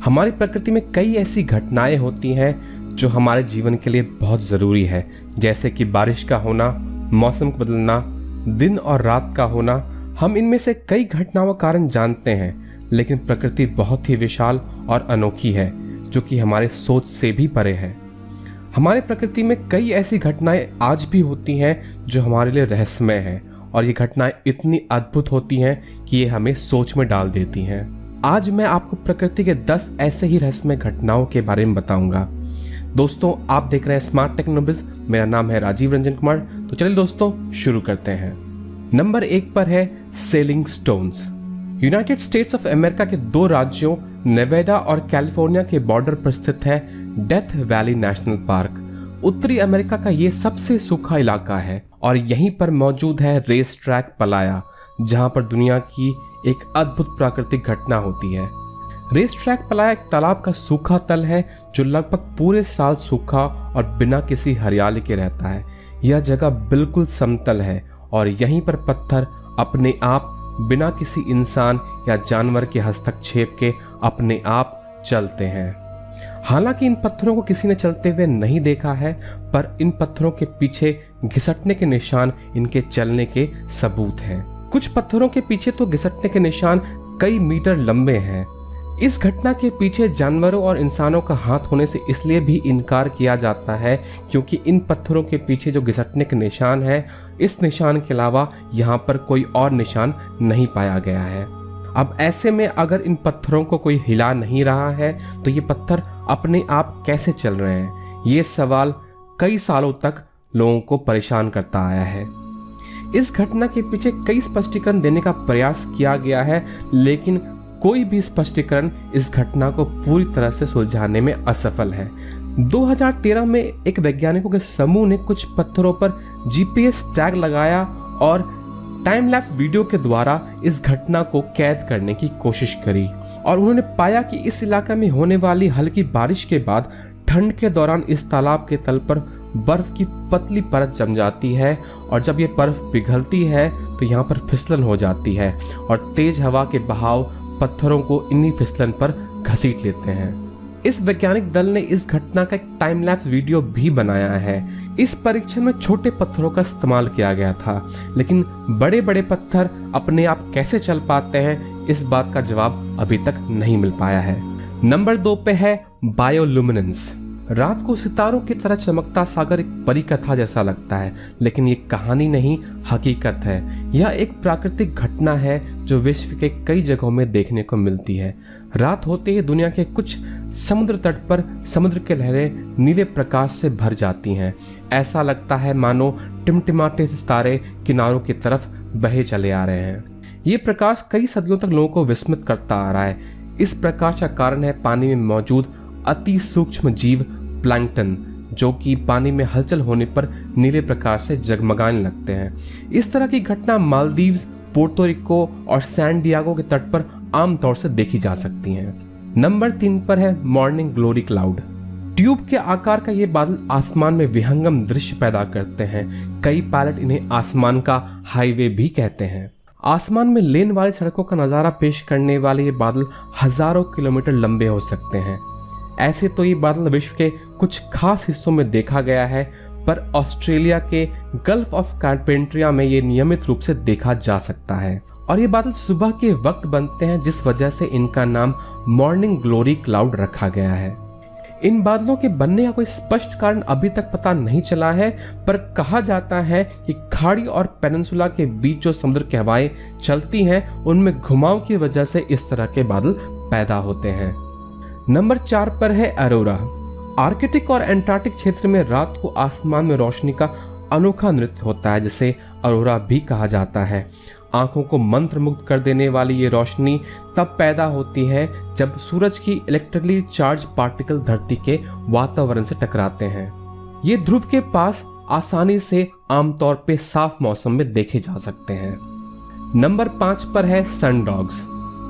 हमारी प्रकृति में कई ऐसी घटनाएं होती हैं जो हमारे जीवन के लिए बहुत ज़रूरी है, जैसे कि बारिश का होना, मौसम का बदलना, दिन और रात का होना। हम इनमें से कई घटनाओं का कारण जानते हैं, लेकिन प्रकृति बहुत ही विशाल और अनोखी है जो कि हमारे सोच से भी परे है। हमारे प्रकृति में कई ऐसी घटनाएं आज भी होती हैं जो हमारे लिए रहस्यमय है, और ये घटनाएं इतनी अद्भुत होती हैं कि ये हमें सोच में डाल देती हैं। आज मैं आपको प्रकृति के 10 ऐसे ही रहस्यमय घटनाओं के बारे में बताऊंगा। दोस्तों, आप देख रहे हैं स्मार्ट टेक्नोबिज। मेरा नाम है राजीव रंजन कुमार। तो चलिए दोस्तों शुरू करते हैं। नंबर 1 पर है selling stones. United states of America के 2 राज्यों नेवाडा और कैलिफोर्निया के बॉर्डर पर स्थित है डेथ वैली नेशनल पार्क। उत्तरी अमेरिका का ये सबसे सूखा इलाका है और यहीं पर मौजूद है रेस ट्रैक पलाया, जहां पर दुनिया की एक अद्भुत प्राकृतिक घटना होती है। रेस ट्रैक पलाया एक तालाब का सूखा तल है जो लगभग पूरे साल सूखा और बिना किसी हरियाली के रहता है। यह जगह बिल्कुल समतल है और यहीं पर पत्थर अपने आप बिना किसी इंसान या जानवर के हस्तक्षेप के अपने आप चलते हैं। हालांकि इन पत्थरों को किसी ने चलते हुए नहीं देखा है, पर इन पत्थरों के पीछे घिसटने के निशान इनके चलने के सबूत हैं। कुछ पत्थरों के पीछे तो घिसटने के निशान कई मीटर लंबे हैं। इस घटना के पीछे जानवरों और इंसानों का हाथ होने से इसलिए भी इनकार किया जाता है क्योंकि इन पत्थरों के पीछे जो घिसटने के निशान है, इस निशान के अलावा यहाँ पर कोई और निशान नहीं पाया गया है। अब ऐसे में अगर इन पत्थरों को कोई हिला नहीं रहा है तो ये पत्थर अपने आप कैसे चल रहे हैं? ये सवाल कई सालों तक लोगों को परेशान करता आया है। इस घटना के पीछे कई स्पष्टीकरण देने का प्रयास किया गया है, लेकिन कोई भी स्पष्टीकरण इस घटना को पूरी तरह से सुलझाने में असफल है। 2013 में एक वैज्ञानिकों के समूह ने कुछ पत्थरों पर जीपीएस टैग लगाया और टाइम लैप्स वीडियो के द्वारा इस घटना को कैद करने की कोशिश करी, और उन्होंने पाया कि इस इलाके में होने वाली हल्की बारिश के बाद ठंड के दौरान इस तालाब के तल पर बर्फ की पतली परत जम जाती है, और जब ये बर्फ पिघलती है तो यहाँ पर फिसलन हो जाती है और तेज हवा के बहाव पत्थरों को इन्हीं फिसलन पर घसीट लेते हैं। इस वैज्ञानिक दल ने इस घटना का एक टाइम लैप्स वीडियो भी बनाया है। इस परीक्षण में छोटे पत्थरों का इस्तेमाल किया गया था, लेकिन बड़े बड़े पत्थर अपने आप कैसे चल पाते हैं, इस बात का जवाब अभी तक नहीं मिल पाया है। नंबर 2 पे है बायोलुमिनेंस। रात को सितारों की तरह चमकता सागर एक परी कथा जैसा लगता है, लेकिन ये कहानी नहीं, हकीकत है। यह एक प्राकृतिक घटना है जो विश्व के कई जगहों में देखने को मिलती है। रात होते ही दुनिया के कुछ समुद्र तट पर समुद्र के लहरें नीले प्रकाश से भर जाती हैं। ऐसा लगता है मानो टिमटिमाते सितारे किनारों की तरफ बहे चले आ रहे हैं। ये प्रकाश कई सदियों तक लोगों को विस्मित करता आ रहा है। इस प्रकाश का कारण है पानी में मौजूद अति सूक्ष्म जीव प्लैंकटन, जो कि पानी में हलचल होने पर नीले प्रकाश से जगमगाने लगते हैं। इस तरह की घटना मालदीव्स, पोर्टो रिको और सैन डियागो के तट पर आमतौर से देखी जा सकती हैं। नंबर 3 पर है मॉर्निंग ग्लोरी क्लाउड। ट्यूब के आकार का ये बादल आसमान में विहंगम दृश्य पैदा करते हैं। कई पायलट इन्हें आसमान का हाईवे भी कहते हैं। आसमान में लेन वाली सड़कों का नजारा पेश करने वाले ये बादल हजारों किलोमीटर लंबे हो सकते हैं। ऐसे तो ये बादल विश्व के कुछ खास हिस्सों में देखा गया है, पर ऑस्ट्रेलिया के गल्फ ऑफ कार्पेंट्रिया में ये नियमित रूप से देखा जा सकता है, और ये बादल सुबह के वक्त बनते हैं, जिस वजह से इनका नाम मॉर्निंग ग्लोरी क्लाउड रखा गया है। इन बादलों के बनने का कोई स्पष्ट कारण अभी तक पता नहीं चला है, पर कहा जाता है कि खाड़ी और पेनिनसुला के बीच जो समुद्र की हवाएं चलती हैं, उनमें घुमाव की वजह से इस तरह के बादल पैदा होते हैं। नंबर 4 पर है अरोरा। आर्कटिक और एंटार्क्टिक क्षेत्र में रात को आसमान में रोशनी का अनोखा नृत्य होता है, जिसे अरोरा भी कहा जाता है। आंखों को मंत्रमुग्ध कर देने वाली ये रोशनी तब पैदा होती है जब सूरज की इलेक्ट्रिकली चार्ज पार्टिकल धरती के वातावरण से टकराते हैं। ये ध्रुव के पास आसानी से आमतौर पे साफ मौसम में देखे जा सकते हैं। नंबर 5 पर है सनडॉग्स।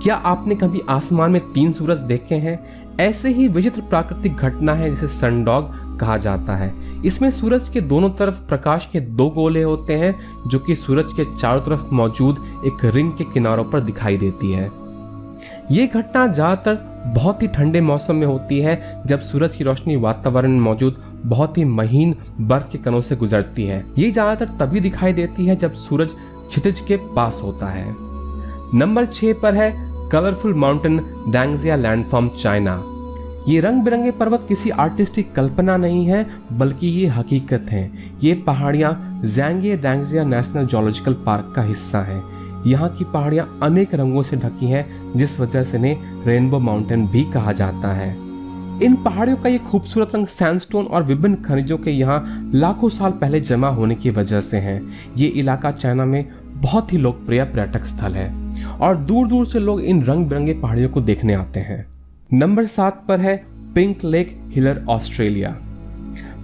क्या आपने कभी आसमान में 3 सूरज देखे हैं? ऐसे ही विचित्र प्राकृतिक घटना है जिसे सनडॉग कहा जाता है। इसमें सूरज के दोनों तरफ प्रकाश के 2 गोले होते हैं, जो कि सूरज के चारों तरफ मौजूद एक रिंग के किनारों पर दिखाई देती है। ये घटना ज्यादातर बहुत ही ठंडे मौसम में होती है, जब सूरज की रोशनी वातावरण में मौजूद बहुत ही महीन बर्फ के कणों से गुजरती है। ये ज्यादातर तभी दिखाई देती है जब सूरज क्षितिज के पास होता है। नंबर 6 पर है कलरफुल माउंटेन डैंगजिया लैंडफॉर्म चाइना। ये रंग बिरंगे पर्वत किसी आर्टिस्ट की कल्पना नहीं है, बल्कि ये हकीकत है। ये पहाड़ियां ज़ैंगे डैंगजिया नेशनल जूलॉजिकल पार्क का हिस्सा हैं। यहाँ की पहाड़ियां अनेक रंगों से ढकी हैं, जिस वजह से इन्हें रेनबो माउंटेन भी कहा जाता है। इन पहाड़ियों का ये खूबसूरत रंग सैंडस्टोन और विभिन्न खनिजों के यहाँ लाखों साल पहले जमा होने की वजह से है। ये इलाका चाइना में बहुत ही लोकप्रिय पर्यटक स्थल है और दूर दूर से लोग इन रंग बिरंगे पहाड़ियों को देखने आते हैं। नंबर 7 पर है पिंक लेक हिलर ऑस्ट्रेलिया।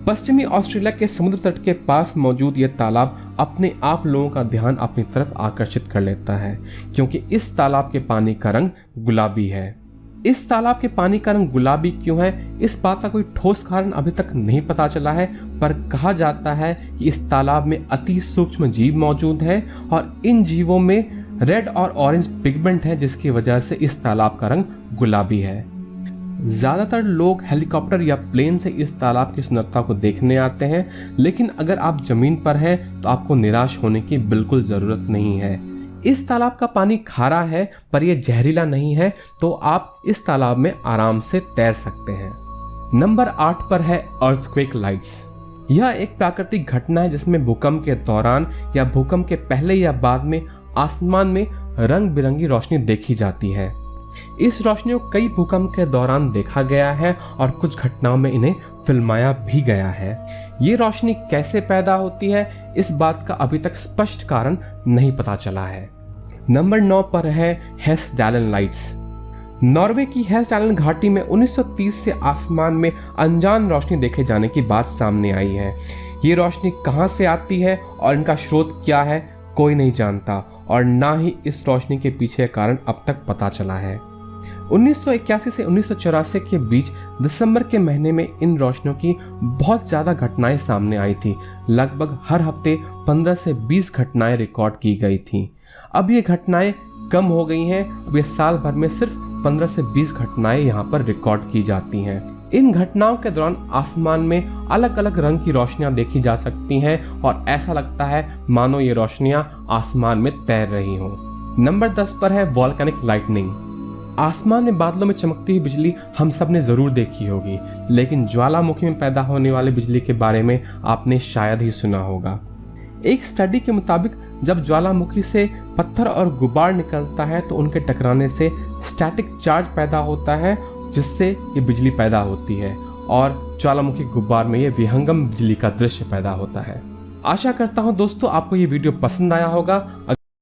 पश्चिमी ऑस्ट्रेलिया के समुद्र तट के पास मौजूद यह तालाब अपने आप लोगों का ध्यान अपनी तरफ आकर्षित कर लेता है, क्योंकि इस तालाब के पानी का रंग गुलाबी है। इस तालाब के पानी का रंग गुलाबी क्यों है, इस बात का कोई ठोस कारण अभी तक नहीं पता चला है, पर कहा जाता है कि इस तालाब में अति सूक्ष्म जीव मौजूद हैं और इन जीवों में रेड और ऑरेंज पिगमेंट है, जिसकी वजह से इस तालाब का रंग गुलाबी है। ज्यादातर लोग हेलीकॉप्टर या प्लेन से इस तालाब की सुंदरता को देखने आते हैं, लेकिन अगर आप जमीन पर हैं तो आपको निराश होने की बिल्कुल जरूरत नहीं है। इस तालाब का पानी खारा है, पर यह जहरीला नहीं है, तो आप इस तालाब में आराम से तैर सकते हैं। नंबर 8 पर है अर्थक्वेक लाइट्स। यह एक प्राकृतिक घटना है जिसमें भूकंप के दौरान या भूकंप के पहले या बाद में आसमान में रंग बिरंगी रोशनी देखी जाती है। इस रोशनी को कई भूकंप के दौरान देखा गया है और कुछ घटनाओं में इन्हें फिल्माया भी गया है। ये रोशनी कैसे पैदा होती है, इस बात का अभी तक स्पष्ट कारण नहीं पता चला है। नंबर 9 पर है हेस्डैलन लाइट्स। नॉर्वे की हेस्डैलन घाटी में 1930 से आसमान में अनजान रोशनी देखे जाने की बात सामने आई है। ये रोशनी कहां से आती है और इनका स्रोत क्या है, कोई नहीं जानता और ना ही इस रोशनी के पीछे कारण अब तक पता चला है। 1981 से 1984 के बीच दिसंबर के महीने में इन रोशनियों की बहुत ज़्यादा घटनाएं सामने आई थी। लगभग हर हफ्ते 15 से 20 घटनाएं रिकॉर्ड की गई थी। अब ये घटनाएं कम हो गई हैं। अब ये साल भर में सिर्फ 15 से 20 घटनाएं यहाँ पर रिकॉर्ड की जाती हैं। इन घटनाओं के दौरान आसमान में अलग अलग रंग की रोशनियां देखी जा सकती हैं और ऐसा लगता है मानो ये रोशनियां आसमान में तैर रही हों। नंबर 10 पर है वॉल्केनिक लाइटनिंग। आसमान में बादलों में चमकती हुई बिजली हम सब ने जरूर देखी होगी, लेकिन ज्वालामुखी में पैदा होने वाली बिजली के बारे में आपने शायद ही सुना होगा। एक स्टडी के मुताबिक जब ज्वालामुखी से पत्थर और गुबार निकलता है तो उनके टकराने से स्टैटिक चार्ज पैदा होता है, जिससे ये बिजली पैदा होती है और ज्वालामुखी गुब्बार में ये विहंगम बिजली का दृश्य पैदा होता है। आशा करता हूं दोस्तों आपको ये वीडियो पसंद आया होगा।